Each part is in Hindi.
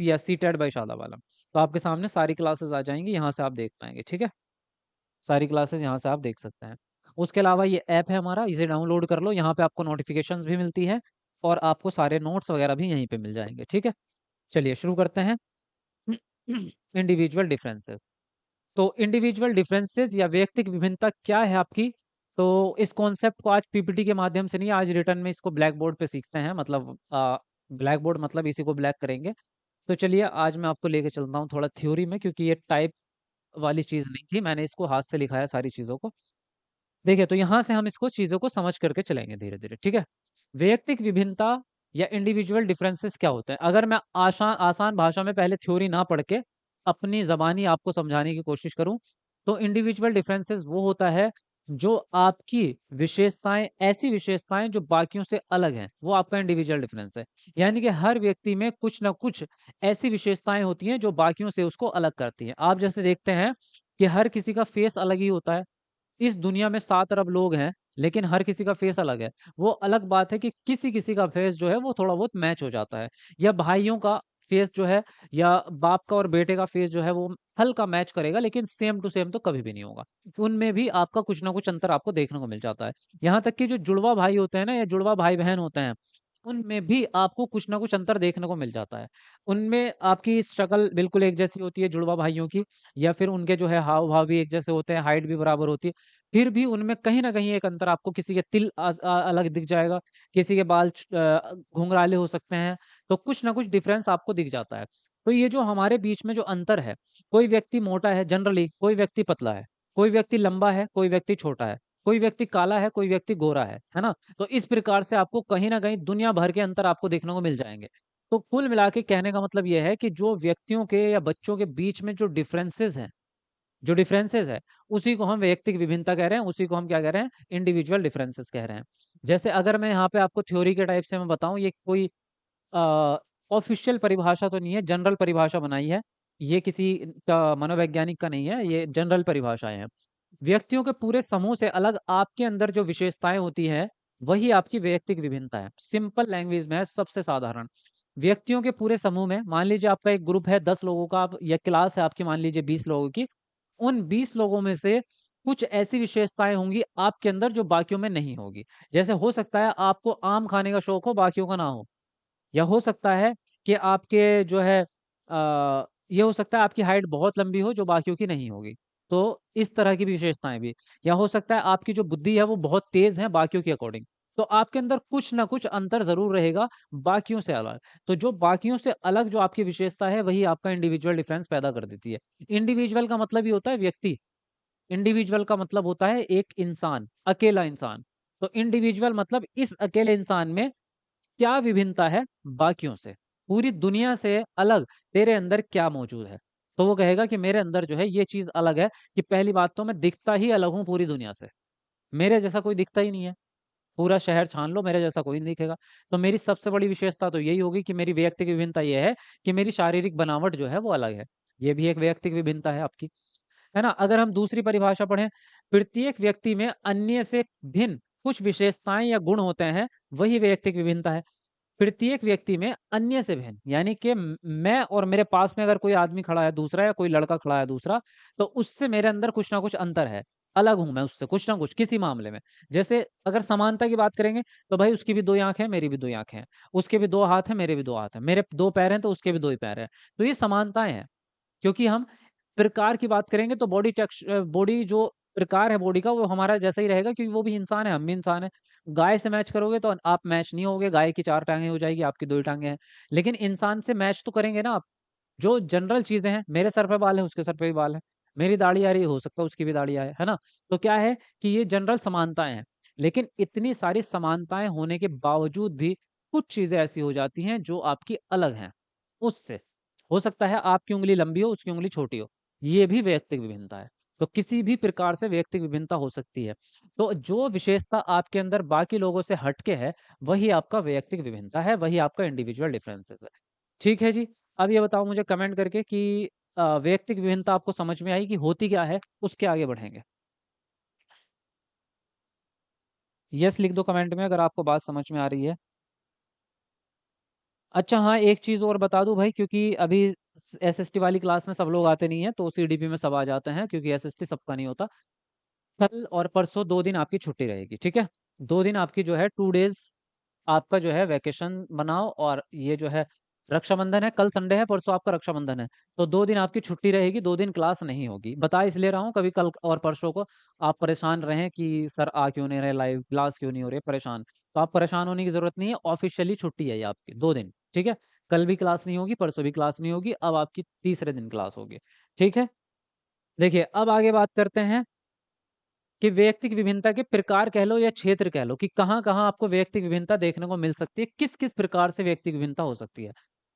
या सीटेट बाय शालावाला। तो आपके सामने सारी क्लासेस आ जाएंगी, यहाँ से आप देख पाएंगे। ठीक है, सारी क्लासेस यहाँ से आप देख सकते हैं। उसके अलावा ये ऐप है हमारा, इसे डाउनलोड कर लो, यहाँ पे आपको नोटिफिकेशंस भी मिलती है और आपको सारे नोट्स वगैरह भी यहीं पे मिल जाएंगे। ठीक है, चलिए शुरू करते हैं। Individual differences. तो इंडिविजुअल डिफरेंसेस या व्यक्तिगत विभिन्नता क्या है आपकी? तो इस कॉन्सेप्ट को आज पीपीटी के माध्यम से नहीं, आज रिटर्न में इसको ब्लैक बोर्ड पे सीखते हैं, मतलब ब्लैक बोर्ड मतलब इसी को ब्लैक करेंगे। तो चलिए आज मैं आपको लेके चलता हूँ थोड़ा थ्योरी में, क्योंकि ये टाइप वाली चीज़ नहीं थी, मैंने इसको हाथ से लिखा है सारी चीज़ों को। देखिए, तो यहाँ से हम इसको चीज़ों को समझ करके चलेंगे धीरे धीरे। ठीक है, वैयक्तिक विभिन्नता या इंडिविजुअल डिफरेंसेस क्या होते हैं, अगर मैं आसान आसान भाषा में पहले थ्योरी ना पढ़ के अपनी जबानी आपको समझाने की कोशिश करूं, तो इंडिविजुअल डिफरेंसेस वो होता है जो आपकी विशेषताएं, ऐसी विशेषताएं जो बाकियों से अलग हैं, वो आपका इंडिविजुअल डिफरेंस है। यानी कि हर व्यक्ति में कुछ ना कुछ ऐसी विशेषताएं होती हैं जो बाकियों से उसको अलग करती हैं। आप जैसे देखते हैं कि हर किसी का फेस अलग ही होता है। इस दुनिया में 7 अरब लोग हैं, लेकिन हर किसी का फेस अलग है। वो अलग बात है कि किसी किसी का फेस जो है वो थोड़ा बहुत मैच हो जाता है, या भाइयों का फेस जो है, या बाप का और बेटे का फेस जो है वो हल्का मैच करेगा, लेकिन सेम टू सेम तो कभी भी नहीं होगा। उनमें भी आपका कुछ ना कुछ अंतर आपको देखने को मिल जाता है। यहाँ तक कि जो जुड़वा भाई होते हैं ना, या जुड़वा भाई बहन होते हैं, उनमें भी आपको कुछ ना कुछ अंतर देखने को मिल जाता है। उनमें आपकी शक्ल बिल्कुल एक जैसी होती है जुड़वा भाइयों की, या फिर उनके जो है हाव भाव भी एक जैसे होते हैं, हाइट भी बराबर होती है। फिर भी उनमें कहीं ना कहीं एक अंतर आपको, किसी के तिल अलग दिख जाएगा, किसी के बाल घुंघराले हो सकते हैं। तो कुछ ना कुछ डिफरेंस आपको दिख जाता है। तो ये जो हमारे बीच में जो अंतर है, कोई व्यक्ति मोटा है जनरली, कोई व्यक्ति पतला है, कोई व्यक्ति लंबा है, कोई व्यक्ति छोटा है, कोई व्यक्ति काला है, कोई व्यक्ति गोरा है ना। तो इस प्रकार से आपको कहीं ना कहीं दुनिया भर के अंतर आपको देखने को मिल जाएंगे। तो कुल मिला के कहने का मतलब यह है कि जो व्यक्तियों के या बच्चों के बीच में जो डिफरेंसेस हैं, जो डिफरेंसेस है, उसी को हम वैयक्तिक विभिन्नता कह रहे हैं, उसी को हम क्या कह रहे हैं, इंडिविजुअल डिफरेंसेस कह रहे हैं। जैसे अगर मैं यहाँ पे आपको थ्योरी के टाइप से मैं बताऊं, ये कोई ऑफिशियल परिभाषा तो नहीं है, जनरल परिभाषा बनाई है, ये किसी का मनोवैज्ञानिक का नहीं है, ये जनरल परिभाषाएं हैं। व्यक्तियों के पूरे समूह से अलग आपके अंदर जो विशेषताएं होती हैं, वही आपकी वैयक्तिक विभिन्नता है। सिंपल लैंग्वेज में है, सबसे साधारण। व्यक्तियों के पूरे समूह में, मान लीजिए आपका एक ग्रुप है 10 लोगों का, या क्लास है आपकी मान लीजिए 20 लोगों की, उन 20 लोगों में से कुछ ऐसी विशेषताएं होंगी आपके अंदर जो बाकियों में नहीं होगी। जैसे हो सकता है आपको आम खाने का शौक हो, बाकियों का ना हो। या हो सकता है कि आपके जो है ये हो सकता है आपकी हाइट बहुत लंबी हो जो बाकियों की नहीं होगी। तो इस तरह की भी विशेषताएं भी। या हो सकता है आपकी जो बुद्धि है वो बहुत तेज है बाकियों के अकॉर्डिंग। तो आपके अंदर कुछ ना कुछ अंतर जरूर रहेगा बाकियों से अलग। तो जो बाकियों से अलग जो आपकी विशेषता है, वही आपका इंडिविजुअल डिफरेंस पैदा कर देती है। इंडिविजुअल का मतलब ही होता है व्यक्ति। इंडिविजुअल का मतलब होता है एक इंसान, अकेला इंसान। तो इंडिविजुअल मतलब इस अकेले इंसान में क्या विभिन्नता है बाकियों से, पूरी दुनिया से अलग तेरे अंदर क्या मौजूद है। तो वो कहेगा कि मेरे अंदर जो है ये चीज अलग है, कि पहली बात तो मैं दिखता ही अलग हूँ पूरी दुनिया से। मेरे जैसा कोई दिखता ही नहीं है। पूरा शहर छान लो, मेरे जैसा कोई नहीं दिखेगा। तो मेरी सबसे बड़ी विशेषता तो यही होगी कि मेरी वैयक्तिक विभिन्नता ये है कि मेरी शारीरिक बनावट जो है वो अलग है। ये भी एक वैयक्तिक विभिन्नता है आपकी, है ना। अगर हम दूसरी परिभाषा पढ़ें, प्रत्येक व्यक्ति में अन्य से भिन्न कुछ विशेषताएं या गुण होते हैं, वही वैयक्तिक विभिन्नता है। प्रत्येक व्यक्ति में अन्य से भिन्न, यानी कि मैं और मेरे पास में अगर कोई आदमी खड़ा है दूसरा, या कोई लड़का खड़ा है दूसरा, तो उससे मेरे अंदर कुछ ना कुछ अंतर है। अलग हूं मैं उससे कुछ ना कुछ किसी मामले में। जैसे अगर समानता की बात करेंगे, तो भाई उसकी भी 2 आंखें हैं, मेरी भी 2 आंखें हैं। उसके भी 2 हाथ हैं, मेरे भी 2 हाथ हैं। मेरे 2 पैर हैं, तो उसके भी 2 ही पैर हैं। तो ये समानताएं हैं। क्योंकि हम प्रकार की बात करेंगे तो बॉडी जो प्रकार है बॉडी का, वो हमारा जैसा ही रहेगा, क्योंकि वो भी इंसान है, हम भी इंसान है। गाय से मैच करोगे तो आप मैच नहीं होगे, गाय की 4 टांगे हो जाएगी, आपकी 2 ही टांगे हैं। लेकिन इंसान से मैच तो करेंगे ना आप। जो जनरल चीजें हैं, मेरे सर पे बाल है, उसके सर पे भी बाल है। मेरी दाढ़ी आ रही है, हो सकता है उसकी भी दाढ़ी आए, है ना। तो क्या है कि ये जनरल समानताएं हैं। लेकिन इतनी सारी समानताएं होने के बावजूद भी कुछ चीजें ऐसी हो जाती हैं जो आपकी अलग हैं उससे। हो सकता है आपकी उंगली लंबी हो, उसकी उंगली छोटी हो। ये भी वैयक्तिक विभिन्नता है। तो किसी भी प्रकार से वैयक्तिक विभिन्नता हो सकती है। तो जो विशेषता आपके अंदर बाकी लोगों से हटके है, वही आपका वैयक्तिक विभिन्नता है, वही आपका इंडिविजुअल डिफरेंसेस है। ठीक है जी। अब ये बताओ मुझे कमेंट करके कि वैयक्तिक विभिन्नता आपको समझ में आई कि होती क्या है, उसके आगे बढ़ेंगे। यस लिख दो कमेंट में अगर आपको बात समझ में आ रही है। अच्छा हाँ, एक चीज़ और बता दूँ भाई, क्योंकि अभी एसएसटी वाली क्लास में सब लोग आते नहीं हैं, तो सीडीपी में सब आ जाते हैं, क्योंकि एसएसटी सबका नहीं होता। कल और परसों 2 दिन आपकी छुट्टी रहेगी, ठीक है? 2 दिन आपकी जो है 2 डेज़ आपका जो है वैकेशन बनाओ, और ये जो है रक्षाबंधन है, कल संडे है, परसों आपका रक्षाबंधन है, तो 2 दिन आपकी छुट्टी रहेगी, 2 दिन क्लास नहीं होगी। बता इसलिए रहा हूँ, कभी कल और परसों को आप परेशान रहें कि सर आ क्यों नहीं रहे लाइव, क्लास क्यों नहीं हो रही है, परेशान। तो आप परेशान होने की ज़रूरत नहीं है, ऑफ़िशियली छुट्टी है ये आपकी 2 दिन, ठीक है? कल भी क्लास नहीं होगी, परसों भी क्लास नहीं होगी, अब आपकी तीसरे दिन क्लास होगी, ठीक है? देखिए, अब आगे बात करते हैं कि वैयक्तिक विभिन्नता के प्रकार कह लो या क्षेत्र कह लो, कि कहाँ-कहाँ आपको वैयक्तिक विभिन्नता देखने को मिल सकती है, किस-किस प्रकार से वैयक्तिक विभिन्नता हो सकती है।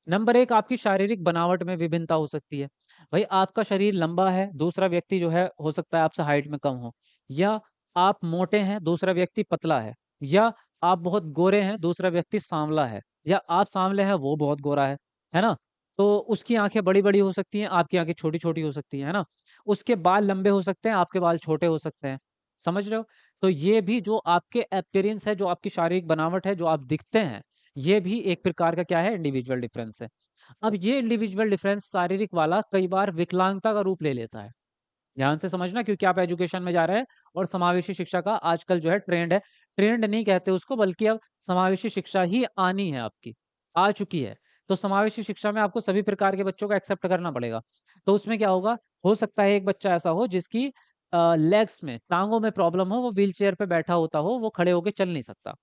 नंबर 1, आपकी शारीरिक बनावट में विभिन्नता हो सकती है। भई आपका शरीर लंबा है, दूसरा व्यक्ति जो है हो सकता है आपसे हाइट में कम हो, या आप मोटे हैं, दूसरा व्यक्ति पतला है, या आप बहुत गोरे हैं, दूसरा व्यक्ति सांवला है, या आप सांवले हैं, वो बहुत गोरा है ना? तो उसकी आँखें बड़ी-बड़ी हो सकती हैं, आपकी आँखें छोटी-छोटी हो सकती हैं, है ना? उसके बाल लंबे हो सकते हैं, आपके बाल छोटे हो सकते हैं। समझ रहे हो? तो ये भी जो आपके अपीयरेंस है, जो आपकी शारीरिक बनावट है, जो आप दिखते हैं, ये भी एक प्रकार का क्या है, इंडिविजुअल डिफरेंस है। अब ये इंडिविजुअल डिफरेंस शारीरिक वाला कई बार विकलांगता का रूप ले लेता है। ध्यान से समझना, क्योंकि आप एजुकेशन में जा रहे हैं, और समावेशी शिक्षा का आजकल जो है ट्रेंड है। ट्रेंड नहीं कहते उसको, बल्कि अब समावेशी शिक्षा ही आनी है आपकी, आ चुकी है। तो समावेशी शिक्षा में आपको सभी प्रकार के बच्चों को एक्सेप्ट करना पड़ेगा। तो उसमें क्या होगा, हो सकता है एक बच्चा ऐसा हो जिसकी लेग्स में, टाँगों में प्रॉब्लम हो, वो व्हीलचेयर पे बैठा होता हो, वो खड़े होके चल नहीं सकता।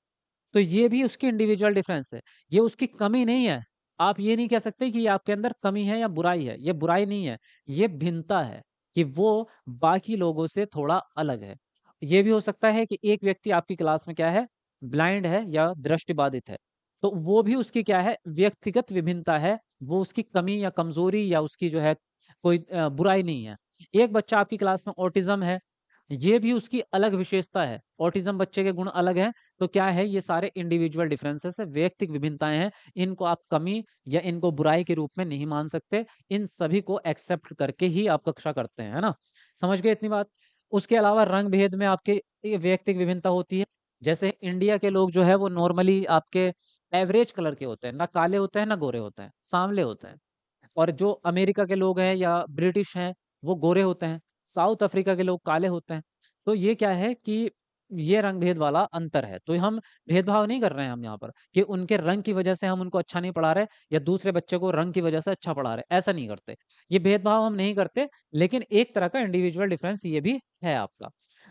तो ये भी उसकी इंडिविजुअल डिफरेंस है। ये उसकी कमी नहीं है। आप ये नहीं कह सकते कि ये आपके अंदर कमी है या बुराई है। ये बुराई नहीं है, ये भिन्नता है, कि वो बाकी लोगों से थोड़ा अलग है। ये भी हो सकता है कि एक व्यक्ति आपकी क्लास में क्या है, ब्लाइंड है या दृष्टिबाधित है। तो वो भी उसकी क्या है, व्यक्तिगत विभिन्नता है। वो उसकी कमी या कमज़ोरी या उसकी जो है कोई बुराई नहीं है। एक बच्चा आपकी क्लास में ऑटिज़्म है, ये भी उसकी अलग विशेषता है। ऑटिज़्म बच्चे के गुण अलग हैं, तो क्या है, ये सारे इंडिविजुअल डिफरेंसेस है, वैयक्तिक विभिन्नताएँ हैं। इनको आप कमी या इनको बुराई के रूप में नहीं मान सकते। इन सभी को एक्सेप्ट करके ही आप कक्षा करते हैं, है ना? समझ गए इतनी बात? उसके अलावा रंग-भेद में आपके ये वैयक्तिक विभिन्नता होती है। जैसे इंडिया के लोग जो है वो नॉर्मली आपके एवरेज कलर के होते हैं, ना काले होते हैं, ना गोरे होते हैं, सांवले होते हैं। और जो अमेरिका के लोग हैं या ब्रिटिश हैं, वो गोरे होते हैं। साउथ अफ्रीका के लोग काले होते हैं। तो ये क्या है कि ये रंग-भेद वाला अंतर है। तो हम भेदभाव नहीं कर रहे हैं हम यहाँ पर, कि उनके रंग की वजह से हम उनको अच्छा नहीं पढ़ा रहे, या दूसरे बच्चे को रंग की वजह से अच्छा पढ़ा रहे, ऐसा नहीं करते। ये भेदभाव हम नहीं करते, लेकिन एक तरह का इंडिविजुअल डिफरेंस ये भी है आपका।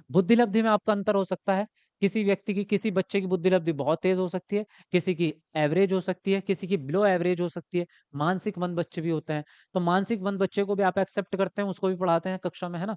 बुद्धि-लब्धि में आपका अंतर हो सकता है। किसी व्यक्ति की, किसी बच्चे की बुद्धि-लब्धि बहुत तेज़ हो सकती है, किसी की एवरेज हो सकती है, किसी की बिलो एवरेज हो सकती है। मानसिक मंद बच्चे भी होते हैं। तो मानसिक मंद बच्चे को भी आप एक्सेप्ट करते हैं, उसको भी पढ़ाते हैं कक्षा में, है ना?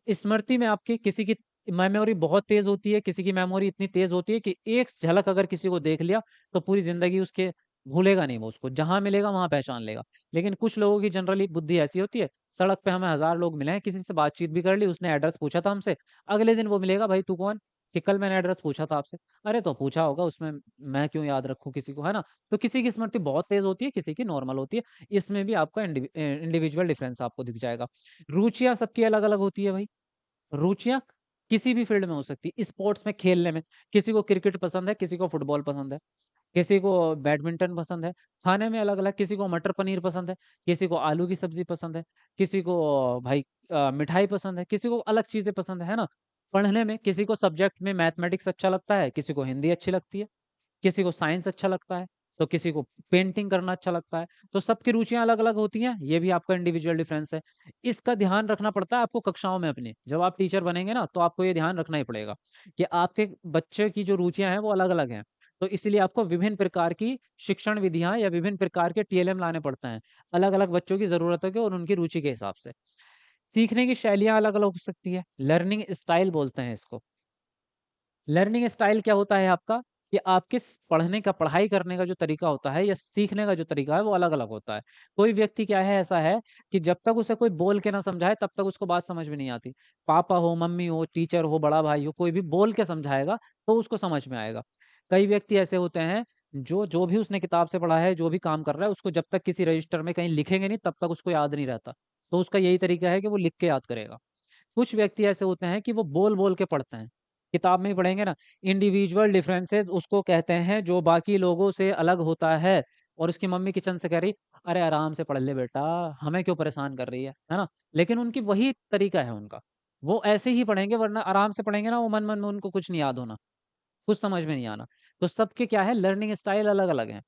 स्मृति में आपकी किसी की मेमोरी बहुत तेज़ होती है, किसी की मेमोरी इतनी तेज़ होती है कि एक झलक अगर किसी को देख लिया, तो पूरी ज़िंदगी उसके भूलेगा नहीं वो उसको, जहाँ मिलेगा वहाँ पहचान लेगा। लेकिन कुछ लोगों की जनरली बुद्धि ऐसी होती है, सड़क पे हमें हज़ार लोग मिले हैं, किसी से बातचीत भी कर ली, उसने एड्रेस पूछा था हमसे, अगले दिन वो मिलेगा, "भाई तू कौन?" कि कल मैंने एड्रेस पूछा था आपसे। अरे! तो पूछा होगा उसमें, मैं क्यों याद रखूँ किसी को, है ना? तो किसी की स्मृति बहुत तेज़ होती है, किसी की नॉर्मल होती है। इसमें भी आपका इंडिविजुअल डिफरेंस आपको दिख जाएगा। रुचियाँ सबकी अलग-अलग होती है भाई। रुचियाँ किसी भी फ़ील्ड में हो सकती है, स्पोर्ट्स में, खेलने में। किसी को क्रिकेट पसंद है, किसी को फुटबॉल पसंद है, किसी को बैडमिंटन पसंद है। खाने में अलग-अलग, किसी को मटर पनीर पसंद है, किसी को आलू की सब्ज़ी पसंद है, किसी को भाई मिठाई पसंद है, किसी को अलग चीज़ें पसंद है ना? पढ़ने में किसी को सब्जेक्ट में मैथमेटिक्स अच्छा लगता है, किसी को हिंदी अच्छी लगती है। किसी को साइंस अच्छा लगता है, तो किसी को पेंटिंग करना अच्छा लगता है। तो सबकी रुचियाँ अलग-अलग होती हैं, ये भी आपका इंडिविजुअल डिफरेंस है। इसका ध्यान रखना पड़ता है आपको कक्षाओं में अपने। जब आप टीचर बनेंगे ना, तो आपको ये ध्यान रखना ही पड़ेगा कि आपके बच्चे की जो रुचियाँ हैं, वो अलग-अलग हैं। तो इसलिए आपको विभिन्न प्रकार की शिक्षण विधियाँ या विभिन्न प्रकार के टीएलएम लाने पड़ते हैं, अलग-अलग बच्चों की ज़रूरतों के और उनकी रुचि के हिसाब से। सीखने की शैलियाँ अलग-अलग हो सकती है, लर्निंग स्टाइल बोलते हैं इसको। लर्निंग स्टाइल क्या होता है आपका, कि आपके पढ़ने का, पढ़ाई करने का जो तरीका होता है या सीखने का जो तरीका है वो अलग-अलग होता है। कोई व्यक्ति क्या है, ऐसा है कि जब तक उसे कोई बोल के ना समझाए तब तक उसको बात समझ में नहीं आती। पापा हो, मम्मी हो, टीचर हो, बड़ा भाई हो, कोई भी बोल के समझाएगा तो उसको समझ में आएगा। कई व्यक्ति ऐसे होते हैं जो जो भी उसने किताब से पढ़ा है, जो भी काम कर रहा है, उसको जब तक किसी रजिस्टर में कहीं लिखेंगे नहीं तब तक उसको याद नहीं रहता। तो उसका यही तरीका है कि वो लिख के याद करेगा। कुछ व्यक्ति ऐसे होते हैं कि वो बोल-बोल के पढ़ते हैं। किताब में ही पढ़ेंगे ना, इंडिविजुअल डिफरेंसेस उसको कहते हैं जो बाकी लोगों से अलग होता है, और उसकी मम्मी किचन से कह रही, "अरे आराम से पढ़ ले बेटा, हमें क्यों परेशान कर रही है ना?" लेकिन उनकी वही तरीका है उनका। वो ऐसे ही पढ़ेंगे वरना आराम से पढ़ेंगे ना, वो मन-मन में उनको कुछ नहीं याद होना, कुछ समझ में नहीं आना। तो सबके क्या है लर्निंग स्टाइल अलग-अलग है।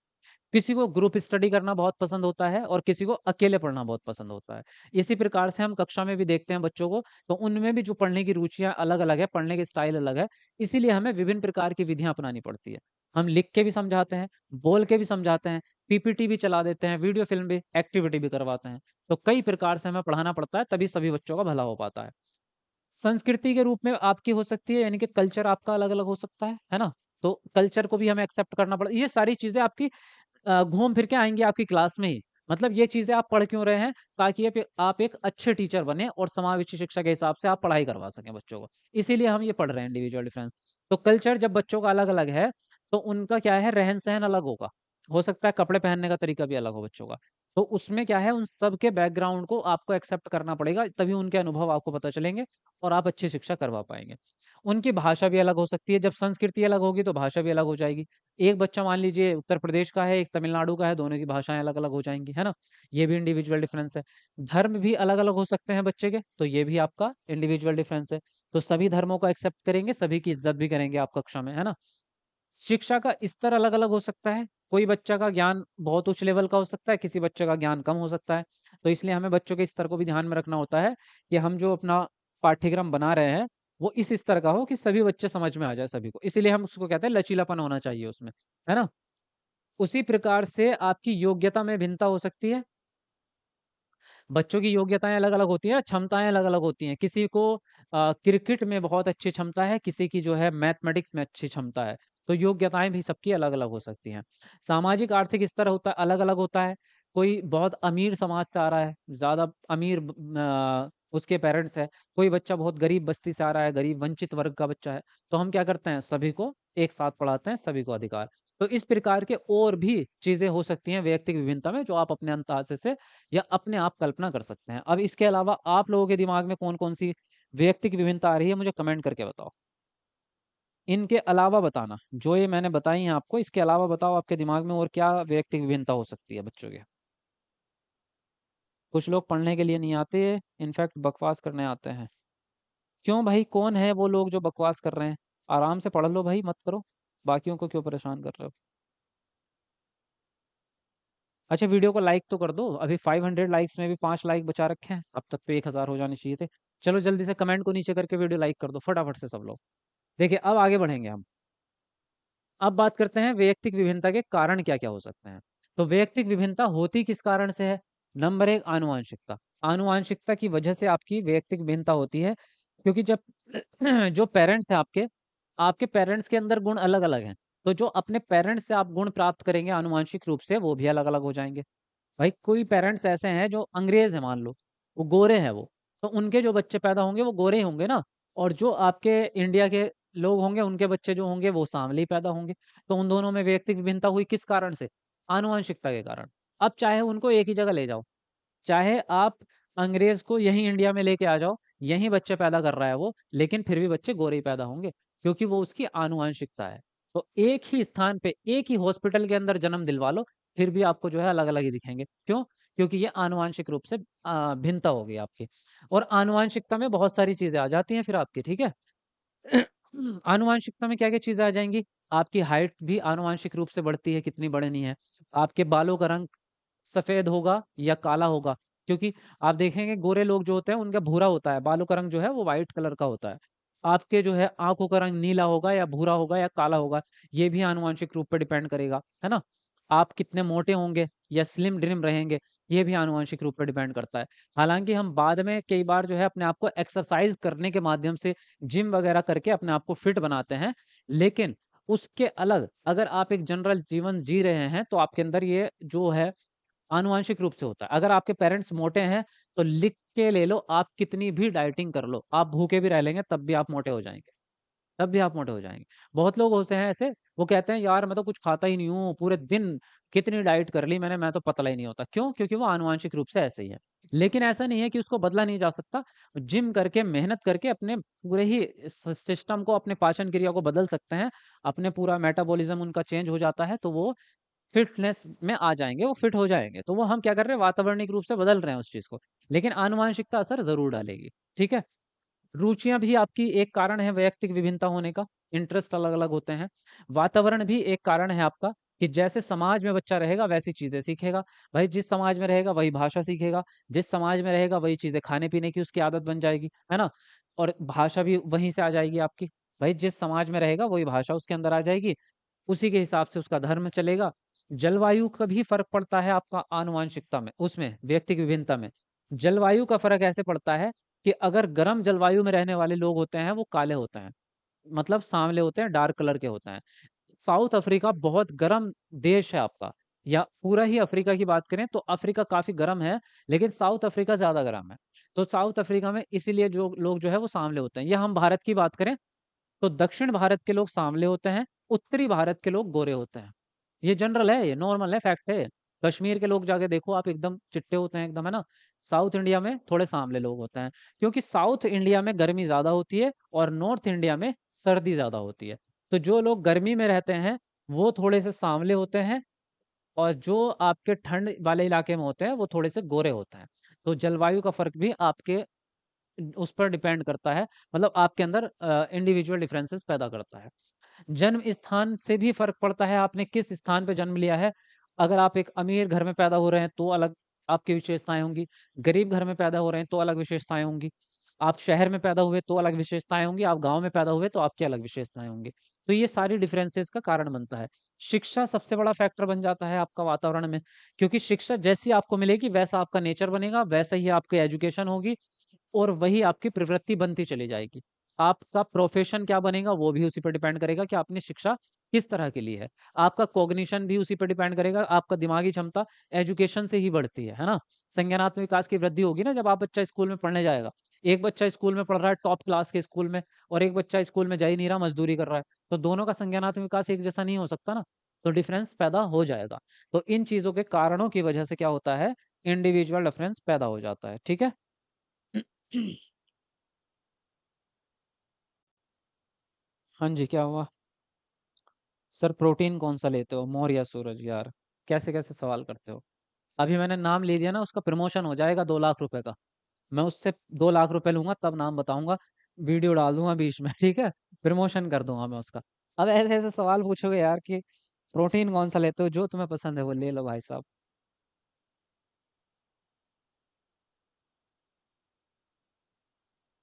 किसी को ग्रुप स्टडी करना बहुत पसंद होता है और किसी को अकेले पढ़ना बहुत पसंद होता है। इसी प्रकार से हम कक्षा में भी देखते हैं बच्चों को, तो उनमें भी जो पढ़ने की रुचियाँ अलग-अलग है, पढ़ने के स्टाइल अलग है, इसीलिए हमें विभिन्न प्रकार की विधियाँ अपनानी पड़ती है। हम लिख के भी समझाते हैं, बोल के भी समझाते हैं, पीपीटी भी चला देते हैं, वीडियो फ़िल्म भी, एक्टिविटी भी करवाते हैं। तो कई प्रकार से हमें पढ़ाना पड़ता है, तभी सभी बच्चों का भला हो पाता है। संस्कृति के रूप में आपकी हो सकती है, यानी कि कल्चर आपका अलग-अलग हो सकता है ना? तो कल्चर को भी हमें एक्सेप्ट करना पड़ ये सारी चीज़ें आपकी घूम फिर के आएँगी आपकी क्लास में ही। मतलब ये चीज़ें आप पढ़ क्यों रहे हैं? ताकि आप एक अच्छे टीचर बनें और समावेशी शिक्षा के हिसाब से आप पढ़ाई करवा सकें बच्चों को। इसीलिए हम ये पढ़ रहे हैं इंडिविजुअल डिफरेंस। तो कल्चर जब बच्चों का अलग-अलग है, तो उनका क्या है रहन-सहन अलग होगा। हो सकता है कपड़े पहनने का तरीका भी अलग हो बच्चों का। तो उसमें क्या है उन सब के बैकग्राउंड को आपको एक्सेप्ट करना पड़ेगा, तभी उनके अनुभव आपको पता चलेंगे और आप अच्छी शिक्षा करवा पाएँगे। उनकी भाषा भी अलग हो सकती है, जब संस्कृति अलग होगी तो भाषा भी अलग हो जाएगी। एक बच्चा मान लीजिए उत्तर प्रदेश का है, एक तमिलनाडु का है, दोनों की भाषाएँ अलग-अलग हो जाएँगी, है ना? ये भी इंडिविजुअल डिफरेंस है। धर्म भी अलग-अलग हो सकते हैं बच्चे के, तो ये भी आपका इंडिविजुअल डिफरेंस है। तो सभी धर्मों को एक्सेप्ट करेंगे, सभी की इज़्ज़त भी करेंगे आप कक्षा में, है ना? शिक्षा का स्तर अलग-अलग हो सकता है। कोई बच्चा का ज्ञान बहुत उच्च लेवल का हो सकता है, किसी बच्चे का ज्ञान कम हो सकता है। तो इसलिए हमें बच्चों के स्तर को भी ध्यान में रखना होता है कि हम जो अपना पाठ्यक्रम बना रहे हैं, वो इस स्तर का हो कि सभी बच्चे समझ में आ जाए सभी को। इसीलिए हम उसको कहते हैं लचीलापन होना चाहिए उसमें, है ना? उसी प्रकार से आपकी योग्यता में भिन्नता हो सकती है। बच्चों की योग्यताएँ अलग-अलग होती हैं, क्षमताएँ अलग-अलग होती हैं। किसी को क्रिकेट में बहुत अच्छी क्षमता है, किसी की जो है मैथमेटिक्स में अच्छी क्षमता है। तो योग्यताएँ भी सबकी अलग-अलग हो सकती हैं। सामाजिक आर्थिक स्तर होता अलग-अलग होता है। कोई बहुत अमीर समाज से आ रहा है, ज़्यादा अमीर उसके पेरेंट्स हैं। कोई बच्चा बहुत गरीब बस्ती से आ रहा है, गरीब वंचित वर्ग का बच्चा है। तो हम क्या करते हैं, सभी को एक साथ पढ़ाते हैं, सभी को अधिकार। तो इस प्रकार के और भी चीज़ें हो सकती हैं वैयक्तिक विभिन्नता में, जो आप अपने अंदाज़े से या अपने आप कल्पना कर सकते हैं। अब इसके अलावा आप लोगों के दिमाग में कौन-कौन सी वैयक्तिक विभिन्नता आ रही है मुझे कमेंट करके बताओ। इनके अलावा बताना, जो ये मैंने बताई हैं आपको इसके अलावा बताओ आपके दिमाग में और क्या वैयक्तिक विभिन्नता हो सकती है बच्चों के? कुछ लोग पढ़ने के लिए नहीं आते, इनफैक्ट बकवास करने आते हैं। क्यों भाई कौन है वो लोग जो बकवास कर रहे हैं? आराम से पढ़ लो भाई मत करो। बाकियों को क्यों परेशान कर रहे हो? अच्छा वीडियो को लाइक तो कर दो। अभी 500 लाइक्स में भी 5 लाइक बचा रखे हैं। अब तक तो 1000 हो जाने चाहिए थे। चलो जल्दी से कमेंट को नीचे करके वीडियो लाइक कर दो फटाफट से सब लोग। देखिए अब आगे बढ़ेंगे हम। अब बात करते हैं वैयक्तिक विभिन्नता के कारण क्या-क्या हो सकते हैं। तो वैयक्तिक विभिन्नता होती किस कारण से है? नंबर 1 आनुवंशिकता। आनुवंशिकता की वजह से आपकी वैयक्तिक भिन्नता होती है क्योंकि जब जो पेरेंट्स हैं आपके, आपके पेरेंट्स के अंदर गुण अलग-अलग हैं। तो जो अपने पेरेंट्स से आप गुण प्राप्त करेंगे आनुवंशिक रूप से वो भी अलग-अलग हो जाएँगे। भाई कोई पेरेंट्स ऐसे हैं जो अंग्रेज़ हैं मान लो, वो गोरे हैं वो, तो उनके जो बच्चे पैदा होंगे वो गोरे ही होंगे ना और जो आपके इंडिया के लोग होंगे उनके बच्चे जो होंगे वो सांवले ही पैदा होंगे। तो उन दोनों में व्यक्तिगत विभिन्नता हुई किस कारण से? आनुवंशिकता के कारण। अब चाहे उनको एक ही जगह ले जाओ, चाहे आप अंग्रेज़ को यहीं इंडिया में लेके आ जाओ, यहीं बच्चे पैदा कर रहा है वो, लेकिन फिर भी बच्चे गोरे ही पैदा होंगे, क्योंकि वो उसकी आनुवंशिकता है। तो एक ही स्थान पे, एक ही हॉस्पिटल के अंदर जन्म दिलवा लो, फिर भी आपको जो है अलग-अलग ही दिखेंगे। क्यों? क्योंकि ये आनुवंशिक रूप से भिन्नता होगी आपकी और आनुवंशिकता में बहुत सारी चीज़ें आ जाती हैं फिर आपकी, ठीक है? आनुवंशिकता में क्या-क्या चीज़ें आ जाएँगी? आपकी हाइट भी आनुवंशिक रूप से बढ़ती है, कितनी बढ़नी है। आपके बालों का रंग सफ़ेद होगा या काला होगा, क्योंकि आप देखेंगे गोरे लोग जो होते हैं उनका भूरा होता है, बालों का रंग जो है वो व्हाइट कलर का होता है। आपके जो है आँखों का रंग नीला होगा या भूरा होगा या काला होगा, ये भी आनुवंशिक रूप पे डिपेंड करेगा, है ना? आप कितने मोटे होंगे या स्लिम ट्रिम रहेंगे, ये भी आनुवंशिक रूप पे डिपेंड करता है। हालाँकि हम बाद में कई बार जो है अपने आप को एक्सरसाइज़ करने के माध्यम से जिम वगैरह करके अपने आप को फिट बनाते हैं, लेकिन उसके अलग अगर आप एक जनरल जीवन जी रहे हैं, तो आपके अंदर ये जो है आनुवांशिक रूप से होता है। अगर आपके पेरेंट्स मोटे हैं, तो लिख के ले लो, आप कितनी भी डाइटिंग कर लो, आप भूखे भी रह लेंगे तब भी आप मोटे हो जाएँगे। तब भी आप मोटे हो जाएँगे। बहुत लोग होते हैं ऐसे, वो कहते हैं यार मैं तो कुछ खाता ही नहीं हूँ, पूरे दिन कितनी डाइट कर ली मैंने, मैं तो पतला ही नहीं होता। क्यों? क्योंकि वो आनुवांशिक रूप से ऐसे ही है। लेकिन ऐसा नहीं है कि उसको बदला नहीं जा सकता। जिम करके, मेहनत करके अपने पूरे ही सिस्टम को, अपने पाचन क्रिया को बदल सकते हैं। अपने पूरा मेटाबॉलिज़्म उनका चेंज हो जाता है, तो वो फिटनेस में आ जाएंगे, वो फिट हो जाएंगे। तो वो हम क्या कर रहे हैं, वातावरणिक रूप से बदल रहे हैं उस चीज को, लेकिन आनुवांशिकता असर जरूर डालेगी। ठीक है। रुचियां भी आपकी एक कारण है वैयक्तिक विभिन्नता होने का, इंटरेस्ट अलग अलग होते हैं। वातावरण भी एक कारण है आपका, कि जैसे समाज में बच्चा रहेगा वैसी चीजें सीखेगा। भाई जिस समाज में रहेगा वही भाषा सीखेगा, जिस समाज में रहेगा वही चीजें खाने पीने की उसकी आदत बन जाएगी, है ना। और भाषा भी वहीं से आ जाएगी आपकी। भाई जिस समाज में रहेगा वही भाषा उसके अंदर आ जाएगी, उसी के हिसाब से उसका धर्म चलेगा। जलवायु का भी फर्क पड़ता है आपका आनुवांशिकता में, उसमें व्यक्ति की विभिन्नता में। जलवायु का फर्क ऐसे पड़ता है कि अगर गर्म जलवायु में रहने वाले लोग होते हैं वो काले होते हैं, मतलब सांवले होते हैं, डार्क कलर के होते हैं। साउथ अफ्रीका बहुत गर्म देश है आपका, या पूरा ही अफ्रीका की बात करें तो अफ्रीका काफी गर्म है, लेकिन साउथ अफ्रीका ज्यादा गर्म है। तो साउथ अफ्रीका में इसीलिए जो लोग जो है वो सांवले होते हैं। या हम भारत की बात करें तो दक्षिण भारत के लोग सांवले होते हैं, उत्तरी भारत के लोग गोरे होते हैं। ये जनरल है, ये नॉर्मल है, फैक्ट है। कश्मीर के लोग जाके देखो आप, एकदम चिट्टे होते हैं एकदम, है ना। साउथ इंडिया में थोड़े सांवले लोग होते हैं, क्योंकि साउथ इंडिया में गर्मी ज्यादा होती है और नॉर्थ इंडिया में सर्दी ज्यादा होती है। तो जो लोग गर्मी में रहते हैं वो थोड़े से सांवले होते हैं, और जो आपके ठंड वाले इलाके में होते हैं वो थोड़े से गोरे होते हैं। तो जलवायु का फर्क भी आपके उस पर डिपेंड करता है, मतलब आपके अंदर इंडिविजुअल डिफरेंसेस पैदा करता है। जन्म स्थान से भी फर्क पड़ता है, आपने किस स्थान पे जन्म लिया है। अगर आप एक अमीर घर में पैदा हो रहे हैं तो अलग आपकी विशेषताएं होंगी, गरीब घर में पैदा हो रहे हैं तो अलग विशेषताएं होंगी, आप शहर में पैदा हुए तो अलग विशेषताएं होंगी, आप गांव में पैदा हुए तो आपकी अलग विशेषताएं होंगी। तो ये सारी डिफरेंसेस का कारण बनता है। शिक्षा सबसे बड़ा फैक्टर बन जाता है आपका वातावरण में, क्योंकि शिक्षा जैसी आपको मिलेगी वैसा आपका नेचर बनेगा, वैसा ही आपकी एजुकेशन होगी, और वही आपकी प्रवृत्ति बनती चली जाएगी। आपका प्रोफेशन क्या बनेगा वो भी उसी पर डिपेंड करेगा कि आपने शिक्षा किस तरह के लिए है। आपका कॉग्निशन भी उसी पर डिपेंड करेगा, आपका दिमागी क्षमता एजुकेशन से ही बढ़ती है ना। संज्ञानात्मक विकास की वृद्धि होगी ना जब आप बच्चा स्कूल में पढ़ने जाएगा। एक बच्चा स्कूल में पढ़ रहा है टॉप क्लास के स्कूल में, और एक बच्चा स्कूल में जा ही नहीं रहा, मजदूरी कर रहा है, तो दोनों का संज्ञानात्मक विकास एक जैसा नहीं हो सकता ना। तो डिफरेंस पैदा हो जाएगा। तो इन चीजों के कारणों की वजह से क्या होता है, इंडिविजुअल डिफरेंस पैदा हो जाता है। ठीक है। हाँ जी, क्या हुआ? सर प्रोटीन कौन सा लेते हो, मोर या सूरज? यार कैसे कैसे सवाल करते हो। अभी मैंने नाम ले दिया ना, उसका प्रमोशन हो जाएगा 2 लाख रुपए का। मैं उससे 2 लाख रुपए लूंगा तब नाम बताऊंगा, वीडियो डाल दूंगा बीच में, ठीक है। प्रमोशन कर दूंगा मैं उसका। अब ऐसे ऐसे सवाल पूछोगे यार कि प्रोटीन कौन सा लेते हो, जो तुम्हें पसंद है वो ले लो भाई साहब।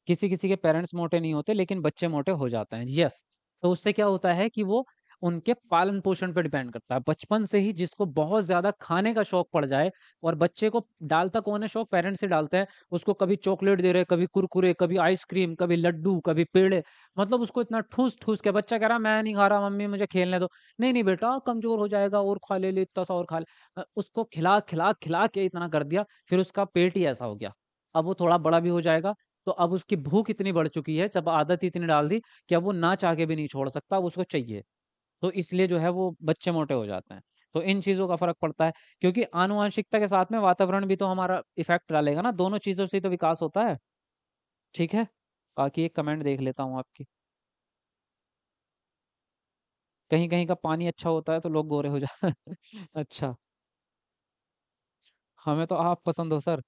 किसी किसी के पेरेंट्स मोटे नहीं होते लेकिन बच्चे मोटे हो जाते हैं, यस। तो उससे क्या होता है कि वो उनके पालन पोषण पर डिपेंड करता है। बचपन से ही जिसको बहुत ज्यादा खाने का शौक पड़ जाए, और बच्चे को डालता कौन है शौक, पेरेंट्स से डालते हैं। उसको कभी चॉकलेट दे रहे, कभी कुरकुरे, कभी आइसक्रीम, कभी लड्डू, कभी पेड़े, मतलब उसको इतना ठूस ठूस के, बच्चा कह रहा मैं नहीं खा रहा मम्मी मुझे खेलने दो। नहीं नहीं बेटा कमजोर हो जाएगा, और खा ले ले इतना सा और खा ले। उसको खिला खिला खिला के इतना कर दिया, फिर उसका पेट ही ऐसा हो गया। अब वो थोड़ा बड़ा भी हो जाएगा, तो अब उसकी भूख इतनी बढ़ चुकी है, जब आदत इतनी डाल दी कि अब वो ना चाह के भी नहीं छोड़ सकता, अब उसको चाहिए। तो इसलिए जो है वो बच्चे मोटे हो जाते हैं। तो इन चीजों का फर्क पड़ता है, क्योंकि आनुवंशिकता के साथ में वातावरण भी तो हमारा इफेक्ट डालेगा ना, दोनों चीजों से ही तो विकास होता है। ठीक है। बाकी एक कमेंट देख लेता हूँ आपकी। कहीं कहीं का पानी अच्छा होता है तो लोग गोरे हो जाते हैं। अच्छा। हमें तो आप पसंद हो सर।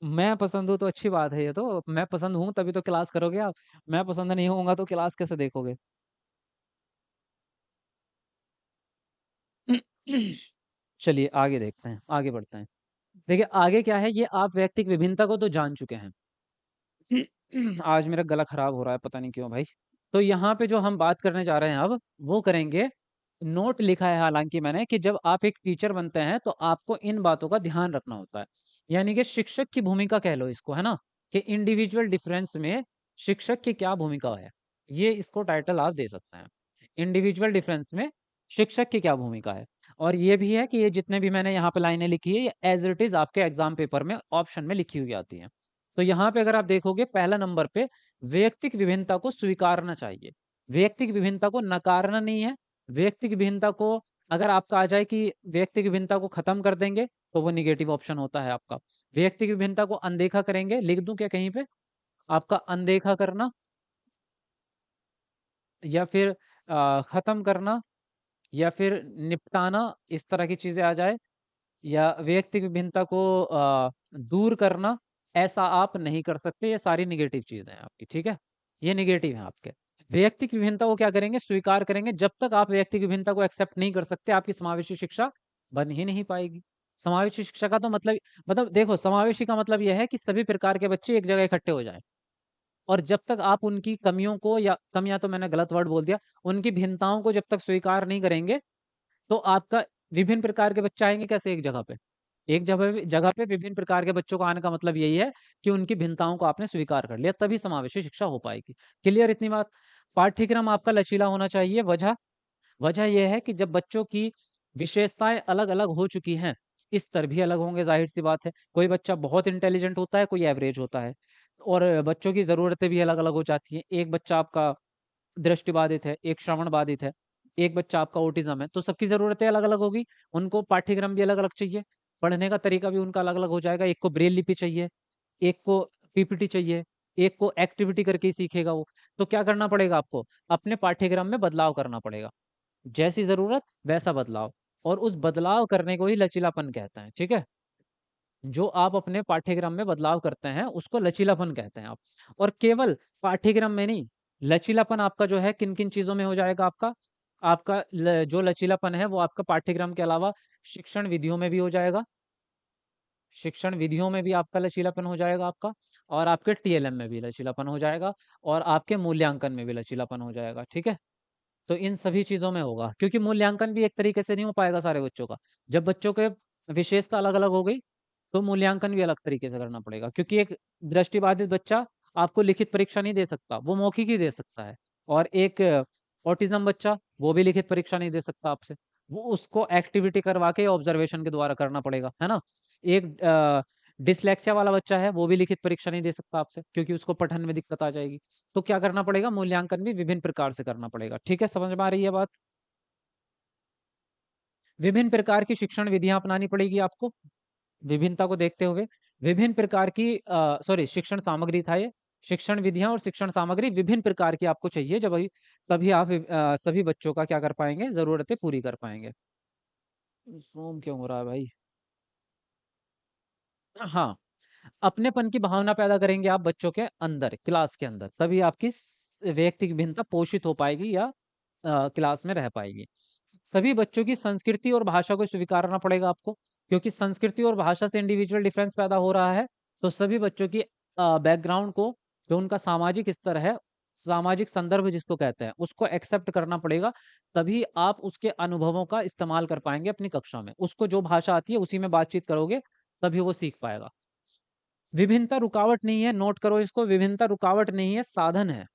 मैं पसंद हूँ तो अच्छी बात है, ये तो मैं पसंद हूँ तभी तो क्लास करोगे आप। मैं पसंद नहीं होऊंगा तो क्लास कैसे देखोगे। चलिए आगे देखते हैं, आगे बढ़ते हैं। देखिए आगे क्या है, ये आप व्यक्तिक विभिन्नता को तो जान चुके हैं। आज मेरा गला खराब हो रहा है पता नहीं क्यों भाई। तो यहाँ पे जो हम बात करने जा रहे हैं अब, वो करेंगे। नोट लिखा है हालांकि मैंने, कि जब आप एक टीचर बनते हैं तो आपको इन बातों का ध्यान रखना होता है। यानी कि शिक्षक की भूमिका कह लो इसको, है ना, कि इंडिविजुअल डिफरेंस में शिक्षक की क्या भूमिका है। ये इसको टाइटल आप दे सकते हैं, इंडिविजुअल डिफरेंस में शिक्षक की क्या भूमिका है। और ये भी है कि ये जितने भी मैंने यहाँ पे लाइनें लिखी है, ये एज इट इज आपके एग्जाम पेपर में ऑप्शन में लिखी हुई आती है। तो यहाँ पे अगर आप देखोगे पहला नंबर पे, वैयक्तिक विभिन्नता को स्वीकारना चाहिए, वैयक्तिक विभिन्नता को नकारना नहीं है। वैयक्तिक विभिन्नता को, अगर आपका आ जाए कि वैयक्तिक विभिन्नता को खत्म कर देंगे, तो वो निगेटिव ऑप्शन होता है आपका। वैयक्तिक विभिन्नता को अनदेखा करेंगे, लिख दूं क्या कहीं पे, आपका अनदेखा करना, या फिर खत्म करना, या फिर निपटाना, इस तरह की चीजें आ जाए, या व्यक्तिक विभिन्नता को दूर करना, ऐसा आप नहीं कर सकते। ये सारी निगेटिव चीजें हैं आपकी, ठीक है, ये निगेटिव है आपके। व्यक्तिक विभिन्नता को क्या करेंगे, स्वीकार करेंगे। जब तक आप व्यक्तिक विभिन्नता को एक्सेप्ट नहीं कर सकते, आपकी समावेशी शिक्षा बन ही नहीं पाएगी। समावेशी शिक्षा का तो मतलब देखो, समावेशी का मतलब यह है कि सभी प्रकार के बच्चे एक जगह इकट्ठे हो जाएं, और जब तक आप उनकी कमियों को, या कमियां तो मैंने गलत वर्ड बोल दिया, उनकी भिन्नताओं को जब तक स्वीकार नहीं करेंगे, तो आपका विभिन्न प्रकार के बच्चे आएंगे कैसे एक जगह पे। एक जगह जगह पे विभिन्न प्रकार के बच्चों को आने का मतलब यही है कि उनकी भिन्नताओं को आपने स्वीकार कर लिया, तभी समावेशी शिक्षा हो पाएगी। क्लियर इतनी बात। पाठ्यक्रम आपका लचीला होना चाहिए। वजह, वजह यह है कि जब बच्चों की विशेषताएं अलग अलग हो चुकी हैं, स्तर भी अलग होंगे, जाहिर सी बात है। कोई बच्चा बहुत इंटेलिजेंट होता है, कोई एवरेज होता है, और बच्चों की ज़रूरतें भी अलग अलग हो जाती हैं। एक बच्चा आपका दृष्टि बाधित है, एक श्रवण बाधित है, एक बच्चा आपका ऑटिज्म है, तो सबकी ज़रूरतें अलग अलग होगी। उनको पाठ्यक्रम भी अलग अलग चाहिए, पढ़ने का तरीका भी उनका अलग अलग हो जाएगा। एक को ब्रेल लिपि चाहिए, एक को पीपीटी चाहिए, एक को एक्टिविटी करके ही सीखेगा वो। तो क्या करना पड़ेगा आपको, अपने पाठ्यक्रम में बदलाव करना पड़ेगा। जैसी जरूरत वैसा बदलाव, और उस बदलाव करने को ही लचीलापन कहते हैं, ठीक है। जो आप अपने पाठ्यक्रम में बदलाव करते हैं उसको लचीलापन कहते हैं आप। और केवल पाठ्यक्रम में नहीं, लचीलापन आपका जो है किन किन चीजों में हो जाएगा आपका, जो लचीलापन है वो आपका पाठ्यक्रम के अलावा शिक्षण विधियों में भी हो जाएगा। शिक्षण विधियों में भी आपका लचीलापन हो जाएगा आपका, और आपके टीएलएम में भी लचीलापन हो जाएगा, और आपके मूल्यांकन में भी लचीलापन हो जाएगा, ठीक है। तो इन सभी चीजों में होगा, क्योंकि मूल्यांकन भी एक तरीके से नहीं हो पाएगा सारे बच्चों का। जब बच्चों के विशेषता अलग अलग हो गई, तो मूल्यांकन भी अलग तरीके से करना पड़ेगा। क्योंकि एक दृष्टिबाधित बच्चा आपको लिखित परीक्षा नहीं दे सकता, वो मौखिक ही दे सकता है। और एक ऑटिज्म बच्चा, वो भी लिखित परीक्षा नहीं दे सकता आपसे, वो उसको एक्टिविटी करवा के ऑब्जर्वेशन के द्वारा करना पड़ेगा, है ना। एक डिसलेक्सिया वाला बच्चा है, वो भी लिखित परीक्षा नहीं दे सकता आपसे, क्योंकि उसको पठन में दिक्कत आ जाएगी। तो क्या करना पड़ेगा, मूल्यांकन भी विभिन्न प्रकार से करना पड़ेगा, ठीक है। समझ में आ रही है बात। विभिन्न प्रकार की शिक्षण विधियां अपनानी पड़ेगी आपको, विभिन्नता को देखते हुए। विभिन्न प्रकार की सॉरी, शिक्षण सामग्री था ये। शिक्षण विधियां और शिक्षण सामग्री विभिन्न प्रकार की आपको चाहिए, जब तभी आप सभी बच्चों का क्या कर पाएंगे, जरूरतें पूरी कर पाएंगे। सोम क्यों हो रहा है भाई। हाँ, अपनेपन की भावना पैदा करेंगे आप बच्चों के अंदर, क्लास के अंदर, तभी आपकी व्यक्तिगत भिन्नता पोषित हो पाएगी, या क्लास में रह पाएगी। सभी बच्चों की संस्कृति और भाषा को स्वीकारना पड़ेगा आपको, क्योंकि संस्कृति और भाषा से इंडिविजुअल डिफरेंस पैदा हो रहा है। तो सभी बच्चों की बैकग्राउंड को, जो उनका सामाजिक स्तर है, सामाजिक संदर्भ जिसको कहते हैं, उसको एक्सेप्ट करना पड़ेगा। तभी आप उसके अनुभवों का इस्तेमाल कर पाएंगे अपनी कक्षा में। उसको जो भाषा आती है उसी में बातचीत करोगे, तभी वो सीख पाएगा। विभिन्नता रुकावट नहीं है, नोट करो इसको, विभिन्नता रुकावट नहीं है, साधन है,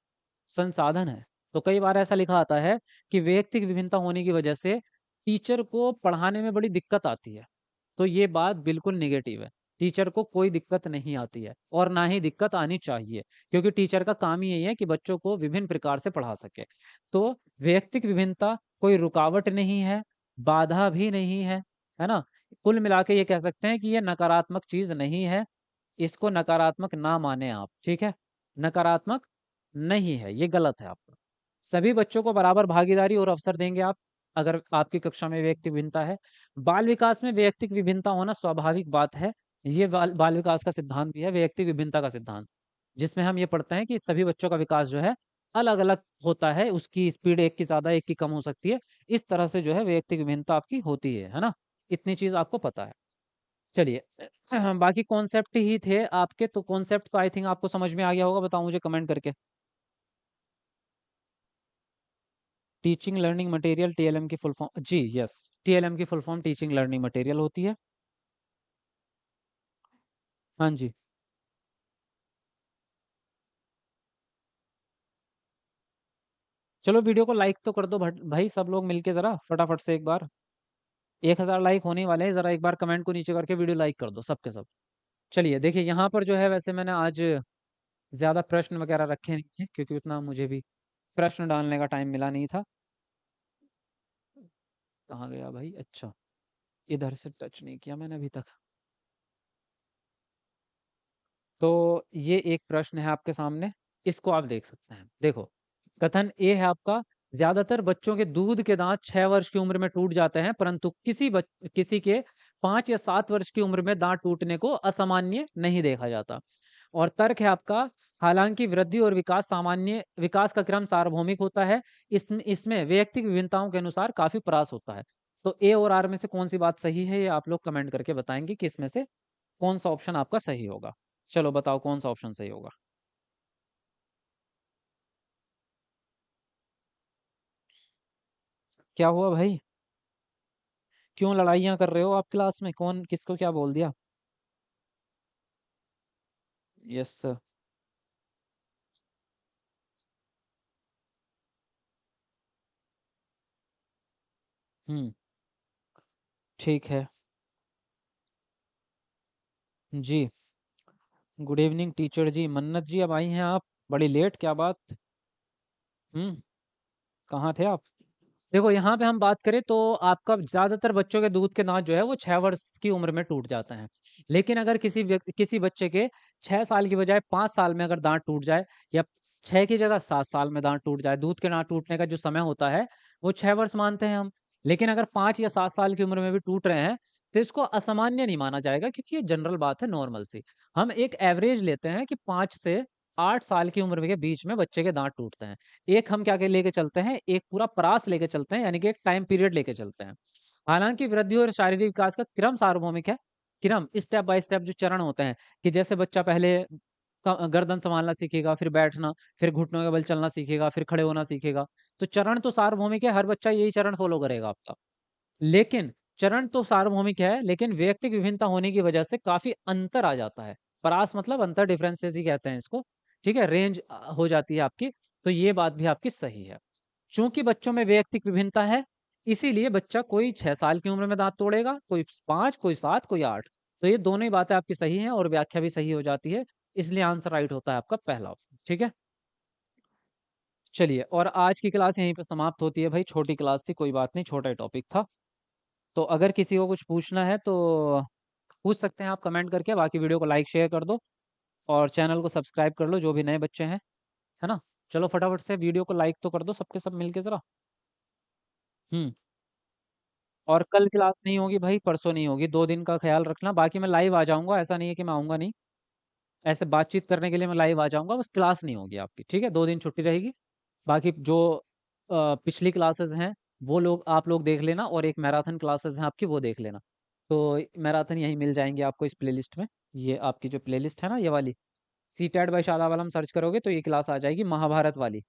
संसाधन है। तो कई बार ऐसा लिखा आता है कि व्यक्तिगत विभिन्नता होने की वजह से टीचर को पढ़ाने में बड़ी दिक्कत आती है। तो ये बात बिल्कुल नेगेटिव है। टीचर को कोई दिक्कत नहीं आती है, और ना ही दिक्कत आनी चाहिए, क्योंकि टीचर का काम ही यही है कि बच्चों को विभिन्न प्रकार से पढ़ा सके। तो व्यक्तिगत विभिन्नता कोई रुकावट नहीं है, बाधा भी नहीं है ना। कुल मिला के ये कह सकते हैं कि ये नकारात्मक चीज नहीं है। इसको नकारात्मक ना माने आप, ठीक है। नकारात्मक नहीं है, ये गलत है आपका। सभी बच्चों को बराबर भागीदारी और अवसर देंगे आप, अगर आपकी कक्षा में व्यक्तिगत विभिन्नता है। बाल विकास में व्यक्तिगत विभिन्नता होना स्वाभाविक बात है। ये बाल विकास का सिद्धांत भी है, व्यक्तिगत विभिन्नता का सिद्धांत, जिसमें हम ये पढ़ते हैं कि सभी बच्चों का विकास जो है अलग अलग होता है, उसकी स्पीड एक की ज्यादा एक की कम हो सकती है। इस तरह से जो है व्यक्तिगत विभिन्नता आपकी होती है ना। इतनी चीज आपको पता है। चलिए, बाकी कॉन्सेप्ट ही थे आपके, तो कॉन्सेप्ट तो आई थिंक आपको समझ में आ गया होगा, बताओ मुझे कमेंट करके। टीचिंग लर्निंग मटेरियल, टीएलएम की फुल फॉर्म, जी यस, टीएलएम की full form teaching learning material होती है। हाँ जी। चलो वीडियो को लाइक तो कर दो भाई, सब लोग मिलके जरा फटाफट से एक बार। 1000 लाइक होने वाले हैं, जरा एक बार कमेंट को नीचे करके वीडियो लाइक कर दो सबके सब। चलिए देखिए, यहाँ पर जो है, वैसे मैंने आज ज्यादा प्रश्न वगैरह रखे नहीं थे, क्योंकि उतना मुझे भी प्रश्न डालने का टाइम मिला नहीं था। कहाँ गया भाई, अच्छा, इधर से टच नहीं किया मैंने अभी तक। तो ये एक प्रश्न है आपके सामने, इसको आप देख सकते हैं। देखो, कथन ए है आपका, ज्यादातर बच्चों के दूध के दांत 6 वर्ष की उम्र में टूट जाते हैं, परंतु किसी के 5 या 7 वर्ष की उम्र में दांत टूटने को असामान्य नहीं देखा जाता। और तर्क है आपका, हालांकि वृद्धि और विकास सामान्य विकास का क्रम सार्वभौमिक होता है, इसमें वैयक्तिक विभिन्नताओं के अनुसार काफी प्रयास होता है। तो ए और आर में से कौन सी बात सही है, ये आप लोग कमेंट करके बताएंगे कि इसमें से कौन सा ऑप्शन आपका सही होगा। चलो बताओ कौन सा ऑप्शन सही होगा। क्या हुआ भाई? क्यों लड़ाइयाँ कर रहे हो आप क्लास में? कौन किसको क्या बोल दिया? Yes sir. हम्म। ठीक है। जी। गुड इवनिंग टीचर जी। मन्नत जी अब आई हैं आप? बड़ी लेट, क्या बात? हम्म। कहाँ थे आप? देखो यहाँ पे हम बात करें तो आपका ज्यादातर बच्चों के दूध के दांत जो है वो 6 वर्ष की उम्र में टूट जाते हैं। लेकिन अगर किसी बच्चे के 6 साल की बजाय 5 साल में अगर दांत टूट जाए, या 6 की जगह 7 साल में दांत टूट जाए, दूध के दांत टूटने का जो समय होता है वो 6 वर्ष मानते हैं हम। लेकिन अगर 5 या 7 साल की उम्र में भी टूट रहे हैं तो इसको असामान्य नहीं माना जाएगा, क्योंकि ये जनरल बात है, नॉर्मल सी। हम एक एवरेज लेते हैं कि 5 से 8 साल की उम्र के बीच में बच्चे के दांत टूटते हैं। एक हम क्या के लेके चलते हैं, एक पूरा परास लेके चलते हैं, यानी कि एक टाइम पीरियड लेके चलते हैं। हालांकि वृद्धि और शारीरिक विकास का क्रम सार्वभौमिक है। क्रम स्टेप बाय स्टेप जो चरण होते हैं, कि जैसे बच्चा पहले गर्दन संभालना सीखेगा, फिर बैठना, फिर घुटनों के बल चलना सीखेगा, फिर खड़े होना सीखेगा। तो चरण तो सार्वभौमिक है, हर बच्चा यही चरण फॉलो करेगा आपका। लेकिन चरण तो सार्वभौमिक है, लेकिन व्यक्तिक विभिन्नता होने की वजह से काफी अंतर आ जाता है। परास मतलब अंतर, डिफरेंसेस ही कहते हैं इसको। ठीक है, रेंज हो जाती है आपकी। तो ये बात भी आपकी सही है। चूंकि बच्चों में वैयक्तिक विभिन्नता है, इसीलिए बच्चा कोई 6 साल की उम्र में दांत तोड़ेगा, कोई 5, कोई 7, कोई 8। तो ये दोनों ही बातें आपकी सही हैं और व्याख्या भी सही हो जाती है। इसलिए आंसर राइट होता है आपका पहला ऑप्शन। ठीक है। चलिए, और आज की क्लास यहीं पे समाप्त होती है भाई। छोटी क्लास थी, कोई बात नहीं, छोटा ही टॉपिक था। तो अगर किसी को कुछ पूछना है तो पूछ सकते हैं आप कमेंट करके। बाकी वीडियो को लाइक शेयर कर दो और चैनल को सब्सक्राइब कर लो जो भी नए बच्चे हैं, है ना। चलो फटाफट से वीडियो को लाइक तो कर दो सबके सब मिलके जरा। हम्म। और कल क्लास नहीं होगी भाई, परसों नहीं होगी, 2 दिन का ख्याल रखना। बाकी मैं लाइव आ जाऊंगा, ऐसा नहीं है कि मैं आऊंगा नहीं। ऐसे बातचीत करने के लिए मैं लाइव आ जाऊंगा, बस क्लास नहीं होगी आपकी। ठीक है, 2 दिन छुट्टी रहेगी। बाकी जो पिछली क्लासेस हैं वो लोग आप लोग देख लेना, और एक मैराथन क्लासेस हैं आपकी, वो देख लेना। तो मैराथन यहीं मिल जाएंगे आपको इस प्लेलिस्ट में। ये आपकी जो प्लेलिस्ट है ना, ये वाली सी टेट बाई शालावालम सर्च करोगे तो ये क्लास आ जाएगी, महाभारत वाली।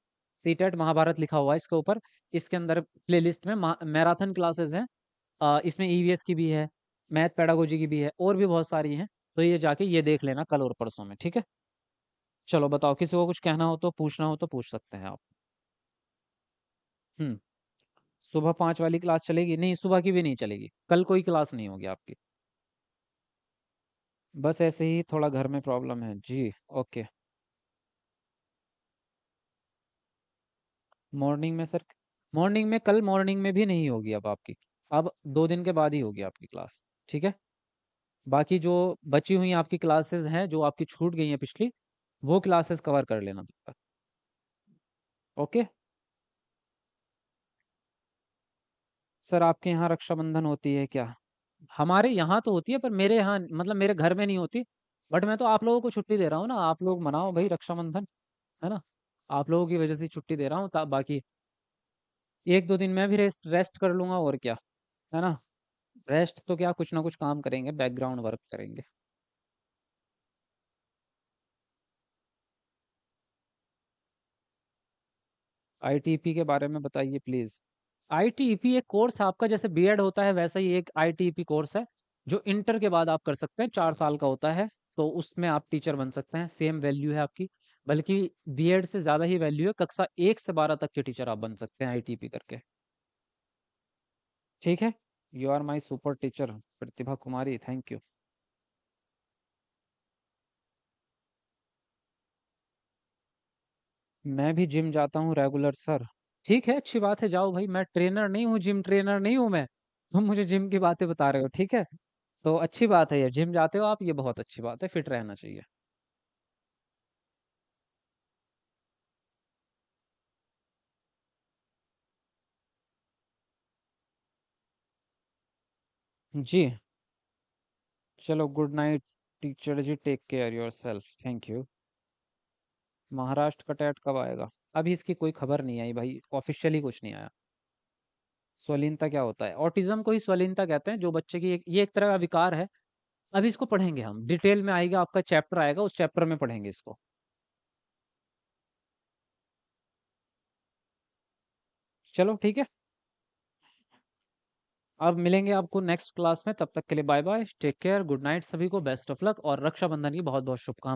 सी टेट महाभारत लिखा हुआ है इसके ऊपर। इसके अंदर प्लेलिस्ट में मैराथन क्लासेस हैं। इसमें ईवीएस की भी है, मैथ पेडागोजी की भी है, और भी बहुत सारी हैं। तो ये जाके ये देख लेना कल और परसों में। ठीक है। चलो बताओ, किसी को कुछ कहना हो तो, पूछना हो तो पूछ सकते हैं आप। हम्म। सुबह 5 वाली क्लास चलेगी? नहीं, सुबह की भी नहीं चलेगी, कल कोई क्लास नहीं होगी आपकी। बस ऐसे ही थोड़ा घर में प्रॉब्लम है जी। ओके। मॉर्निंग में सर? मॉर्निंग में, कल मॉर्निंग में भी नहीं होगी अब आपकी। अब 2 दिन के बाद ही होगी आपकी क्लास। ठीक है। बाकी जो बची हुई आपकी क्लासेस हैं, जो आपकी छूट गई हैं पिछली, वो क्लासेस कवर कर लेना तब तक। ओके। सर आपके यहाँ रक्षाबंधन होती है क्या? हमारे यहाँ तो होती है, पर मेरे यहाँ मतलब मेरे घर में नहीं होती। बट मैं तो आप लोगों को छुट्टी दे रहा हूँ ना, आप लोग मनाओ भाई रक्षाबंधन, है ना। आप लोगों की वजह से छुट्टी दे रहा हूँ, बाकी 1-2 दिन मैं भी रेस्ट रेस्ट कर लूंगा, और क्या, है ना। रेस्ट तो क्या, कुछ ना कुछ काम करेंगे, बैकग्राउंड वर्क करेंगे। आईटीपी के बारे में बताइए प्लीज। आईटीपी एक कोर्स है आपका, जैसे बीएड होता है वैसा ही एक आईटीपी कोर्स है, जो इंटर के बाद आप कर सकते हैं, 4 साल का होता है। तो उसमें आप टीचर बन सकते हैं, सेम वैल्यू है आपकी। बल्कि बीएड से ज़्यादा ही वैल्यू है, कक्षा 1 से 12 तक के टीचर आप बन सकते हैं आईटीपी करके। ठीक है। You are my super teacher Pratibha Kumari, thank you. मैं भी जिम जाता हूँ रेगुलर सर। ठीक है, अच्छी बात है, जाओ भाई। मैं ट्रेनर नहीं हूँ, जिम ट्रेनर नहीं हूँ मैं। तुम मुझे जिम की बातें बता रहे हो, ठीक है। तो अच्छी बात है, ये जिम जाते हो आप, ये बहुत अच्छी बात है, फिट रहना चाहिए। जी, चलो good night teacher ji, take care yourself, thank you. Maharashtra का टेट कब आएगा? अभी इसकी कोई खबर नहीं आई भाई, ऑफिशियली कुछ नहीं आया। स्वलीनता क्या होता है? ऑटिज्म को ही स्वलीनता कहते हैं, जो बच्चे की ये एक तरह का विकार है। अभी इसको पढ़ेंगे हम, डिटेल में आएगा, आपका चैप्टर आएगा, उस चैप्टर में पढ़ेंगे इसको। चलो ठीक है, अब मिलेंगे आपको नेक्स्ट क्लास में, तब तक के लिए bye bye, take care, good night सभी को, बेस्ट ऑफ लक, और रक्षाबंधन की बहुत बहुत शुभकामनाएं।